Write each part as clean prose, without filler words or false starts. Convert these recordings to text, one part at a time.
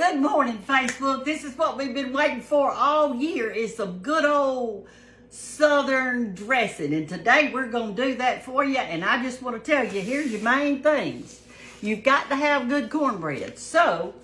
Good morning, Facebook. This is what we've been waiting for all year, is some good old Southern dressing. And today we're going to do that for you. And I just want to tell you, here's your main things. You've got to have good cornbread. So,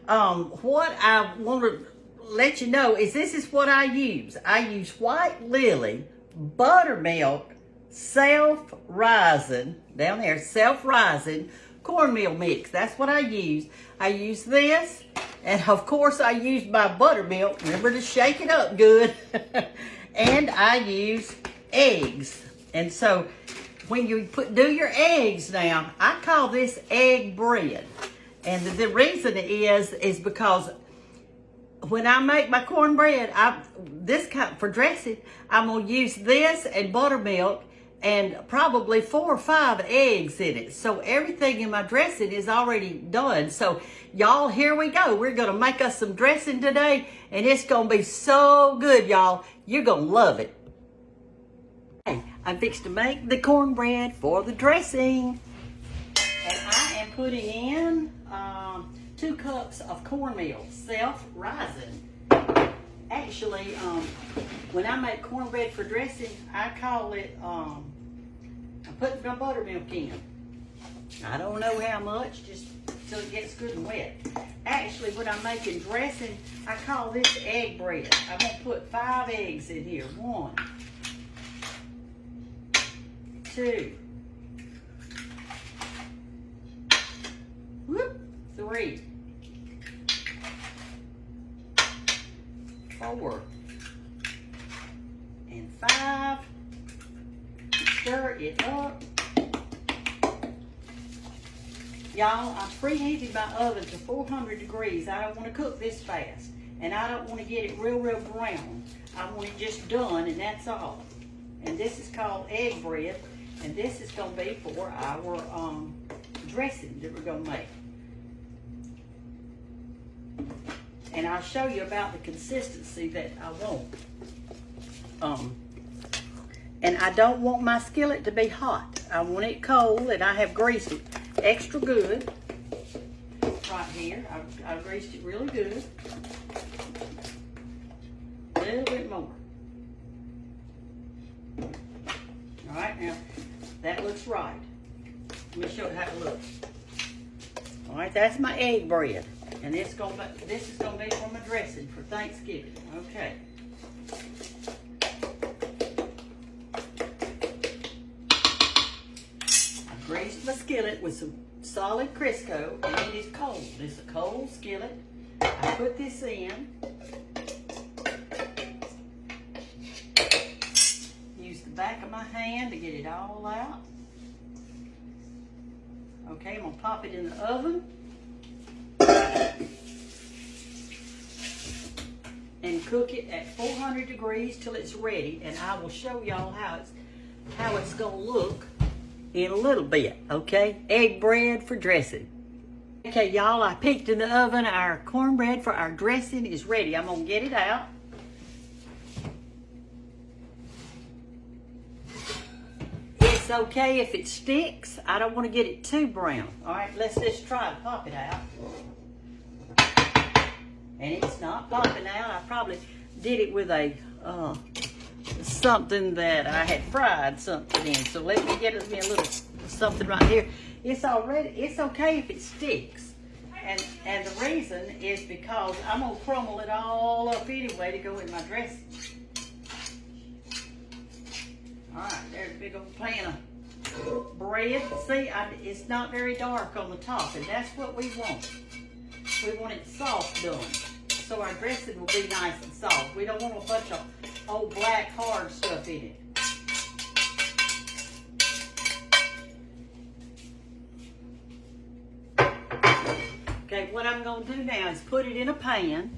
what I want to let you know is this is what I use. I use White Lily, buttermilk, self-rising, down there, self-rising cornmeal mix. That's what I use. I use this, and of course I use my buttermilk. Remember to shake it up good. And I use eggs. And so when you do your eggs now, I call this egg bread. And the reason is because when I make my cornbread, for dressing, I'm gonna use this and buttermilk and probably 4 or 5 eggs in it. So everything in my dressing is already done. So y'all, here we go. We're gonna make us some dressing today, and it's gonna be so good, y'all. You're gonna love it. Hey, I'm fixing to make the cornbread for the dressing. And I am putting in 2 cups of cornmeal, self-rising. Actually, when I make cornbread for dressing, I call it, I put my buttermilk in. I don't know how much, just till it gets good and wet. Actually, when I'm making dressing, I call this egg bread. I'm gonna put 5 eggs in here. 1, 2, 3, 4, and 5. Stir it up. Y'all, I preheated my oven to 400 degrees. I don't want to cook this fast. And I don't want to get it real brown. I want it just done, and that's all. And this is called egg bread. And this is going to be for our dressing that we're going to make. And I'll show you about the consistency that I want. And I don't want my skillet to be hot. I want it cold, and I have greased it extra good. Right here, I've greased it really good. A little bit more. All right, now that looks right. Let me show you how it looks. All right, that's my egg bread. And this is gonna be for my dressing for Thanksgiving. Okay. I greased my skillet with some solid Crisco, and it is cold. It's a cold skillet. I put this in. Use the back of my hand to get it all out. Okay, I'm gonna pop it in the oven. And cook it at 400 degrees till it's ready, and I will show y'all how it's gonna look in a little bit. Okay, egg bread for dressing. Okay, y'all, I peeked in the oven. Our cornbread for our dressing is ready. I'm gonna get it out. It's okay if it sticks. I don't want to get it too brown. All right, let's just try to pop it out. And it's not popping out. I probably did it with a something that I had fried something in. So let me get me a little something right here. It's okay if it sticks. And the reason is because I'm gonna crumble it all up anyway to go in my dressing. All right, there's a big old pan of bread. See, it's not very dark on the top, and that's what we want. We want it soft done, so our dressing will be nice and soft. We don't want a bunch of old black hard stuff in it. Okay, what I'm going to do now is put it in a pan.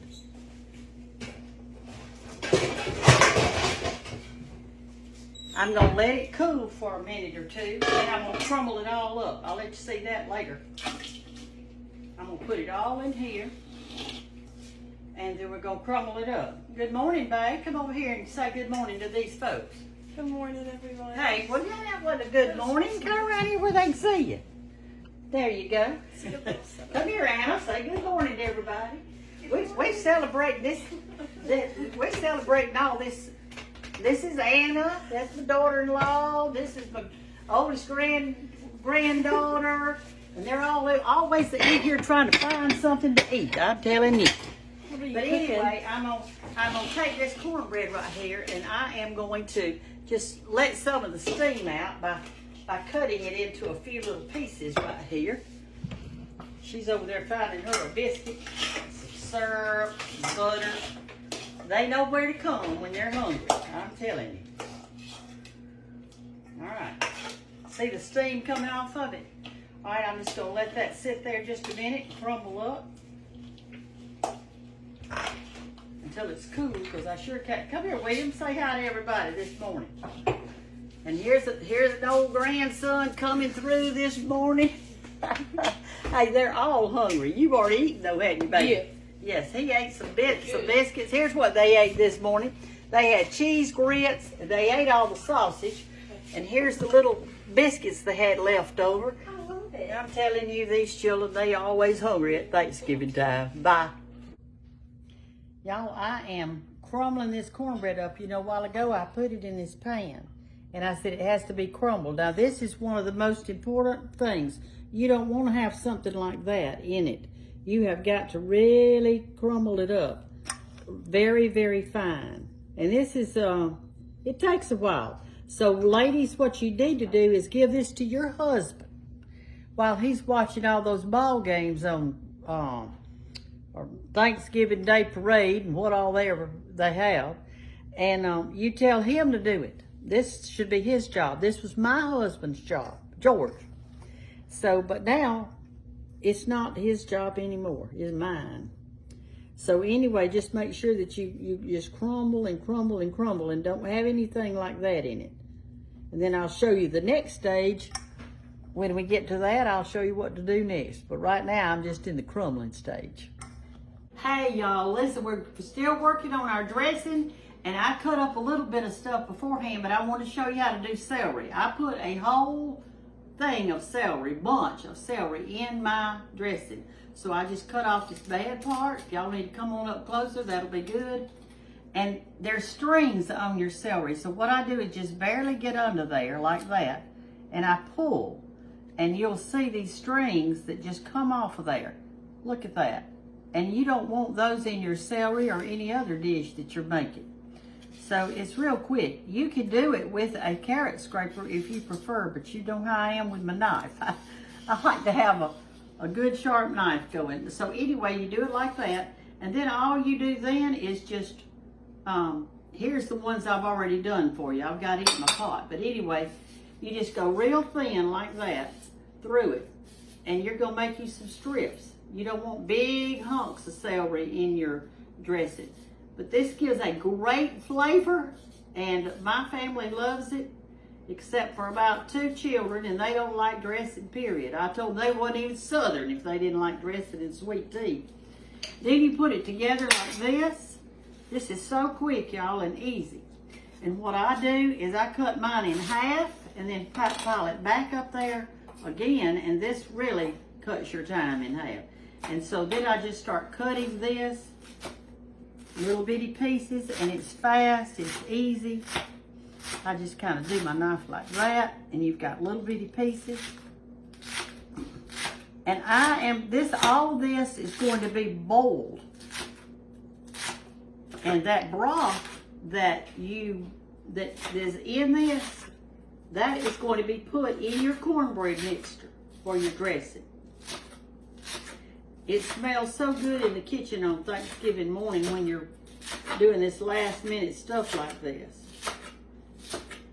I'm going to let it cool for a minute or 2, and I'm going to crumble it all up. I'll let you see that later. I'm going to put it all in here, and then we're going to crumble it up. Good morning, babe. Come over here and say good morning to these folks. Good morning, everyone. Hey, well, that wasn't a good morning. Come around here where they can see you. There you go. Come here, Anna. Say good morning to everybody. celebrating this. We're celebrating all this. This is Anna. That's my daughter-in-law. This is my oldest granddaughter. And they're all always in here trying to find something to eat. I'm telling you. But anyway, I'm gonna take this cornbread right here, and I am going to just let some of the steam out by cutting it into a few little pieces right here. She's over there finding her a biscuit, some syrup, some butter. They know where to come when they're hungry, I'm telling you. All right, see the steam coming off of it? All right, I'm just gonna let that sit there just a minute and crumble up until it's cool, because I sure can't. Come here, William, say hi to everybody this morning. And here's an old grandson coming through this morning. Hey, they're all hungry. You've already eaten though, hadn't you, baby? Yeah. Yes, he ate some biscuits. Here's what they ate this morning. They had cheese grits. They ate all the sausage. And here's the little biscuits they had left over. I love it. I'm telling you, these children, they always hungry at Thanksgiving time. Bye. Y'all, I am crumbling this cornbread up. You know, a while ago I put it in this pan. And I said it has to be crumbled. Now, this is one of the most important things. You don't want to have something like that in it. You have got to really crumble it up very, very fine. And this is, it takes a while. So, ladies, what you need to do is give this to your husband while he's watching all those ball games on or Thanksgiving Day parade and what all they have. And you tell him to do it. This should be his job. This was my husband's job, George. So, but now it's not his job anymore. It's mine. So anyway, just make sure that you just crumble and crumble and crumble and don't have anything like that in it. And then I'll show you the next stage. When we get to that, I'll show you what to do next. But right now, I'm just in the crumbling stage. Hey, y'all, listen, we're still working on our dressing. And I cut up a little bit of stuff beforehand, but I want to show you how to do celery. I put a whole thing of celery, bunch of celery in my dressing. So I just cut off this bad part. If y'all need to come on up closer, that'll be good. And there's strings on your celery. So what I do is just barely get under there like that. And I pull. And you'll see these strings that just come off of there. Look at that. And you don't want those in your celery or any other dish that you're making. So it's real quick. You can do it with a carrot scraper if you prefer, but you know how I am with my knife. I like to have a good sharp knife going. So anyway, you do it like that. And then all you do then is just, here's the ones I've already done for you. I've got it in my pot. But anyway, you just go real thin like that through it. And you're gonna make you some strips. You don't want big hunks of celery in your dressing. But this gives a great flavor, and my family loves it, except for about 2 children, and they don't like dressing, period. I told them they wasn't even Southern if they didn't like dressing in sweet tea. Then you put it together like this. This is so quick, y'all, and easy. And what I do is I cut mine in half, and then pile it back up there again, and this really cuts your time in half. And so then I just start cutting this little bitty pieces, and it's fast, it's easy. I just kind of do my knife like that, and you've got little bitty pieces. And all this is going to be boiled. And that broth that is in this, that is going to be put in your cornbread mixture for your dressing. It smells so good in the kitchen on Thanksgiving morning when you're doing this last minute stuff like this.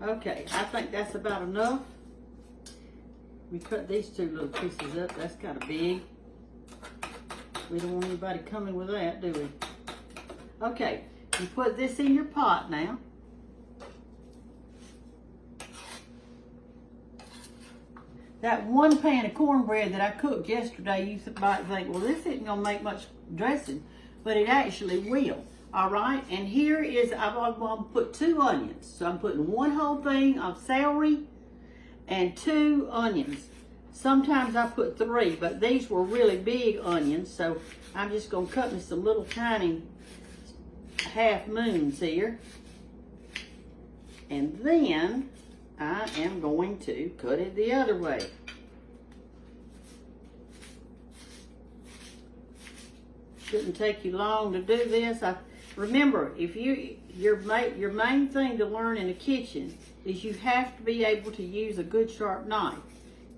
Okay, I think that's about enough. We cut these 2 little pieces up. That's kind of big. We don't want anybody coming with that, do we? Okay, you put this in your pot now. That 1 pan of cornbread that I cooked yesterday, you might think, well, this isn't going to make much dressing, but it actually will. All right, and here is, I'm going to put 2 onions. So I'm putting 1 whole thing of celery and 2 onions. Sometimes I put 3, but these were really big onions, so I'm just gonna cut me some little tiny half moons here. And then I am going to cut it the other way. Shouldn't take you long to do this. Remember, if your main thing to learn in the kitchen is you have to be able to use a good sharp knife.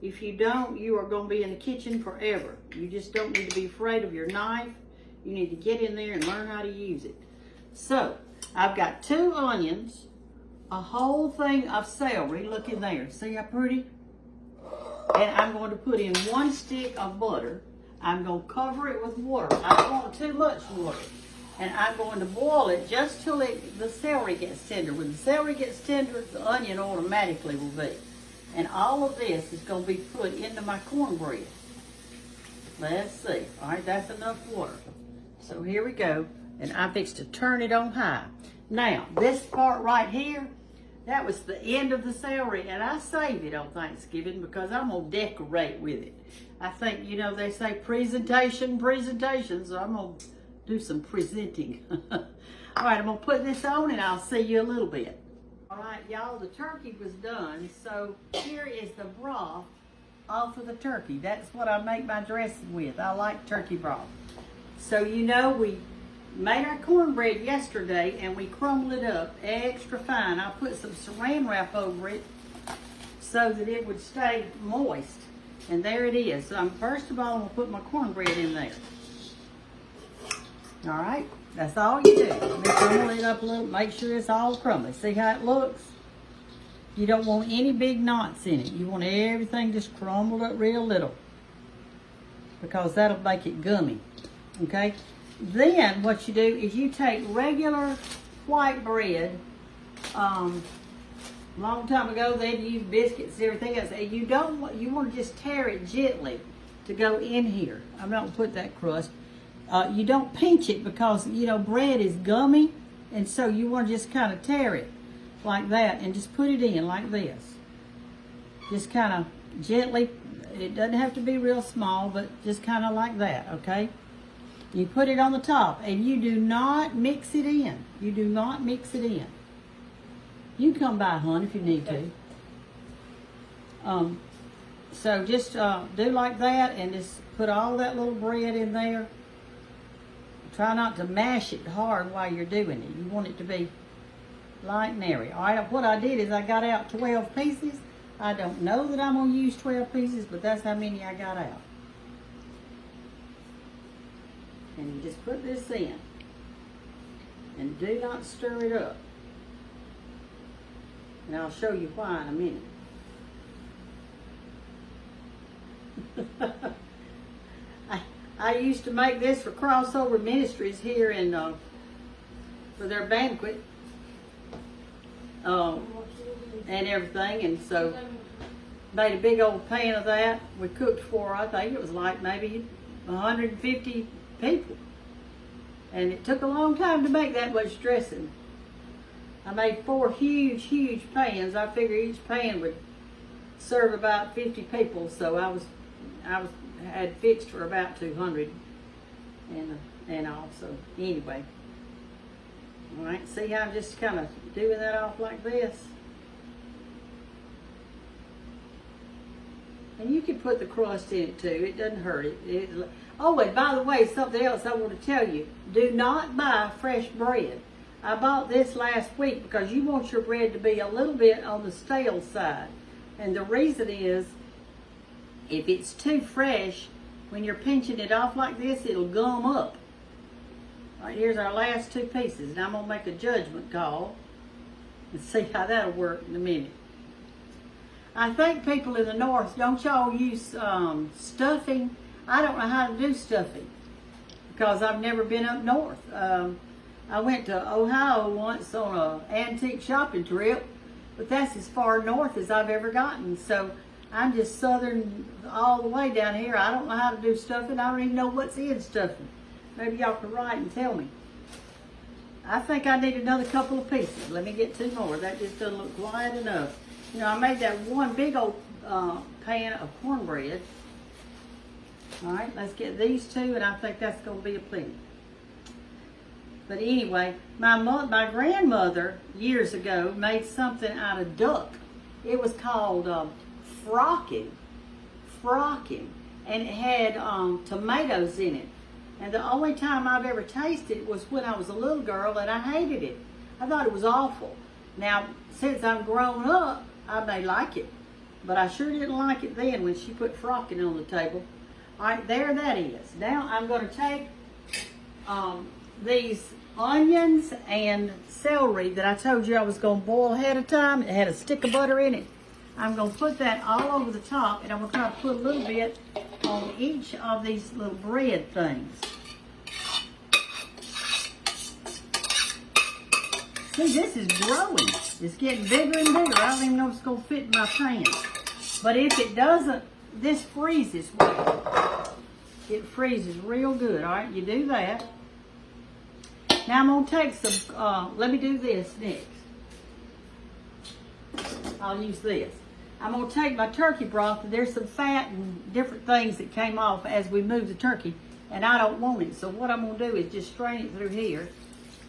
If you don't, you are going to be in the kitchen forever. You just don't need to be afraid of your knife. You need to get in there and learn how to use it. So, I've got 2 onions, a whole thing of celery. Look in there. See how pretty? And I'm going to put in 1 stick of butter. I'm going to cover it with water. I don't want too much water. And I'm going to boil it just till the celery gets tender. When the celery gets tender, the onion automatically will be. And all of this is going to be put into my cornbread. Let's see. All right, that's enough water. So here we go. And I'm fixed to turn it on high. Now, this part right here, that was the end of the celery. And I saved it on Thanksgiving because I'm going to decorate with it. I think, you know, they say presentation, so I'm going to do some presenting. All right, I'm going to put this on and I'll see you a little bit. All right, y'all, the turkey was done. So here is the broth off of the turkey. That's what I make my dressing with. I like turkey broth. So, you know, we made our cornbread yesterday and we crumbled it up extra fine. I put some saran wrap over it so that it would stay moist. And there it is. So first of all, I'm going to put my cornbread in there. All right, that's all you do. Let me crumble it up a little, make sure it's all crumbly. See how it looks? You don't want any big knots in it. You want everything just crumbled up real little because that'll make it gummy, okay? Then what you do is you take regular white bread. Long time ago, they'd use biscuits and everything else. And you want to just tear it gently to go in here. I'm not going to put that crust. You don't pinch it because, you know, bread is gummy. And so you want to just kind of tear it like that and just put it in like this. Just kind of gently. It doesn't have to be real small, but just kind of like that, okay? You put it on the top and you do not mix it in. You do not mix it in. You can come by, hon, if you need to. So just do like that and just put all that little bread in there. Try not to mash it hard while you're doing it. You want it to be light and airy. All right, what I did is I got out 12 pieces. I don't know that I'm going to use 12 pieces, but that's how many I got out. And you just put this in. And do not stir it up. And I'll show you why in a minute. I used to make this for Crossover Ministries here in for their banquet and everything, and so made a big old pan of that. We cooked for, I think it was like maybe 150 people, and it took a long time to make that much dressing. I made 4 huge pans. I figured each pan would serve about 50 people, so I had fixed for about 200, and also anyway. All right, see how I'm just kind of doing that off like this, and you can put the crust in it too. It doesn't hurt it. Oh, and by the way, something else I want to tell you: do not buy fresh bread. I bought this last week because you want your bread to be a little bit on the stale side. And the reason is, if it's too fresh, when you're pinching it off like this, it'll gum up. All right, here's our last 2 pieces, and I'm going to make a judgment call and see how that'll work in a minute. I think people in the north, don't y'all use stuffing? I don't know how to do stuffing because I've never been up north. I went to Ohio once on an antique shopping trip, but that's as far north as I've ever gotten. So I'm just southern all the way down here. I don't know how to do stuffing. I don't even know what's in stuffing. Maybe y'all can write and tell me. I think I need another couple of pieces. Let me get 2 more. That just doesn't look quiet enough. You know, I made that one big old pan of cornbread. All right, let's get these two, and I think that's going to be a plenty. But anyway, my grandmother years ago made something out of duck. It was called frocking, and it had tomatoes in it. And the only time I've ever tasted it was when I was a little girl, and I hated it. I thought it was awful. Now, since I'm grown up, I may like it, but I sure didn't like it then when she put frocking on the table. All right, there that is. Now I'm going to take these onions and celery that I told you I was going to boil ahead of time. It had a stick of butter in it. I'm going to put that all over the top, and I'm going to try to put a little bit on each of these little bread things. See, this is growing. It's getting bigger and bigger. I don't even know if it's going to fit in my pan. But if it doesn't, this freezes well. It freezes real good. All right, you do that. Now I'm going to take some, let me do this next. I'll use this. I'm going to take my turkey broth. There's some fat and different things that came off as we moved the turkey, and I don't want it. So what I'm going to do is just strain it through here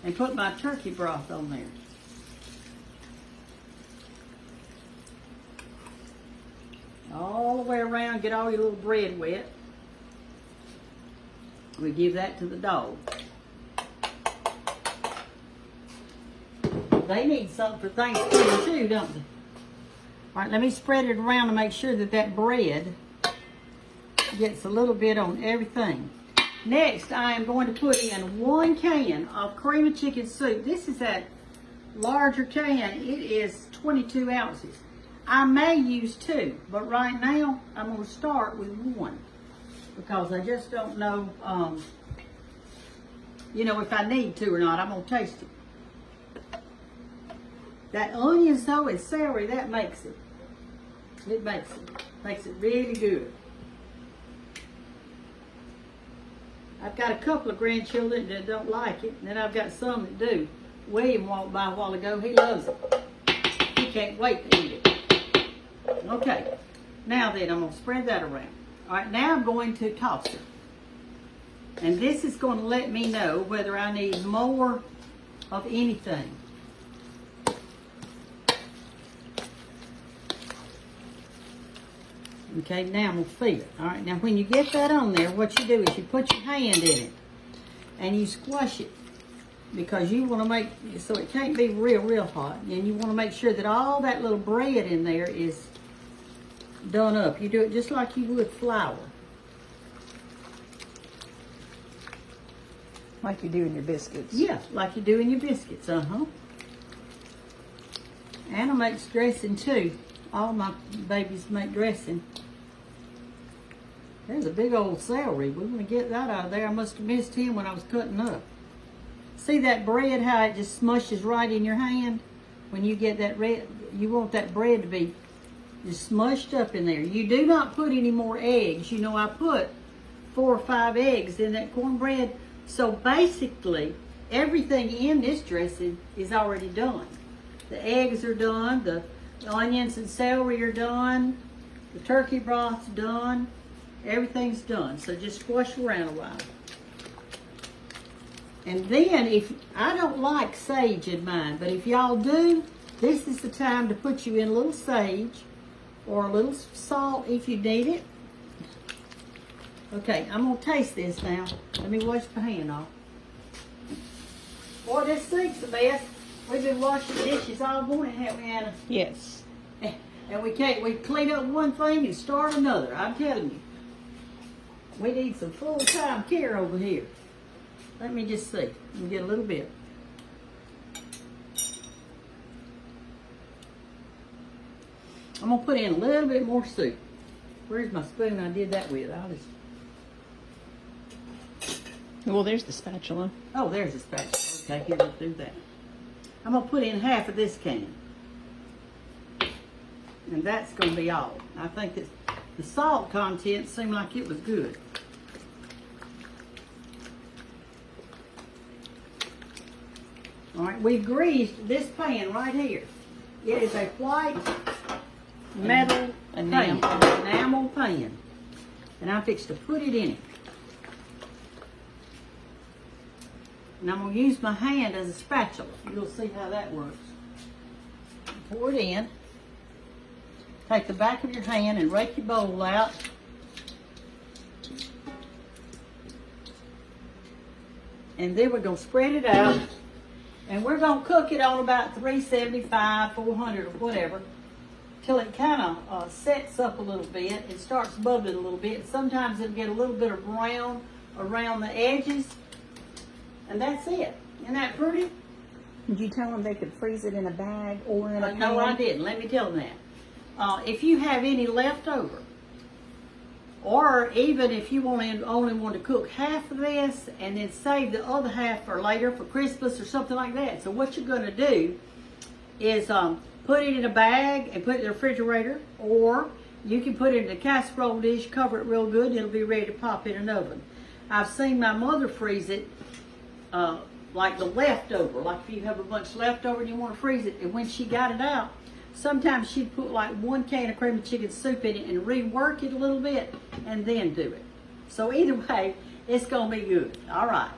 and put my turkey broth on there. All the way around, get all your little bread wet. We give that to the dog. They need something for Thanksgiving too, don't they? All right, let me spread it around to make sure that that bread gets a little bit on everything. Next, I am going to put in 1 can of cream of chicken soup. This is that larger can. It is 22 ounces. I may use 2, but right now I'm going to start with 1 because I just don't know, if I need to or not. I'm going to taste it. That onions though and celery, that makes it. It makes it really good. I've got a couple of grandchildren that don't like it, and then I've got some that do. William walked by a while ago. He loves it. He can't wait to eat it. Okay, now then I'm going to spread that around. All right, now I'm going to toss it. And this is going to let me know whether I need more of anything. Okay, now I'm going to feel it. All right, now when you get that on there, what you do is you put your hand in it and you squash it because you want to make, so it can't be real hot. And you want to make sure that all that little bread in there is done up. You do it just like you would flour. Like you do in your biscuits. Yeah, like you do in your biscuits, Anna makes dressing too. All my babies make dressing. There's a big old celery. We're going to get that out of there. I must have missed him when I was cutting up. See that bread, how it just smushes right in your hand? When you get that red, you want that bread to be just smushed up in there. You do not put any more eggs. You know, I put 4 or 5 eggs in that cornbread. So basically, everything in this dressing is already done. The eggs are done. The onions and celery are done. The turkey broth's done. Everything's done. So just squash around a while. And then, if I don't like sage in mine, but if y'all do, this is the time to put you in a little sage or a little salt if you need it. Okay, I'm going to taste this now. Let me wash my hand off. Boy, this sink's the best. We've been washing dishes all morning, haven't we, Anna? Yes. And we clean up one thing and start another. I'm telling you. We need some full-time care over here. Let me just see. We'll get a little bit. I'm going to put in a little bit more soup. Where's my spoon I did that with? I'll just... Well, there's the spatula. Oh, there's the spatula. Okay, here, let's do that. I'm going to put in half of this can. And that's going to be all. I think that the salt content seemed like it was good. All right, we've greased this pan right here. It is a white metal enamel pan. And I'm fixing to put it in it. And I'm going to use my hand as a spatula. You'll see how that works. Pour it in. Take the back of your hand and rake your bowl out. And then we're going to spread it out. And we're going to cook it on about 375, 400 or whatever, till it kind of sets up a little bit. It starts bubbling a little bit. Sometimes it'll get a little bit of brown around the edges. And that's it. Isn't that pretty? Did you tell them they could freeze it in a bag or in a pan? No, I didn't. Let me tell them that. If you have any left over, or even if you only want to cook half of this and then save the other half for later for Christmas or something like that. So what you're going to do is put it in a bag and put it in the refrigerator, or you can put it in a casserole dish, cover it real good, and it'll be ready to pop in an oven. I've seen my mother freeze it like the leftover, like if you have a bunch left over and you want to freeze it, and when she got it out, sometimes she'd put like 1 can of cream of chicken soup in it and rework it a little bit and then do it. So either way, it's going to be good. All right.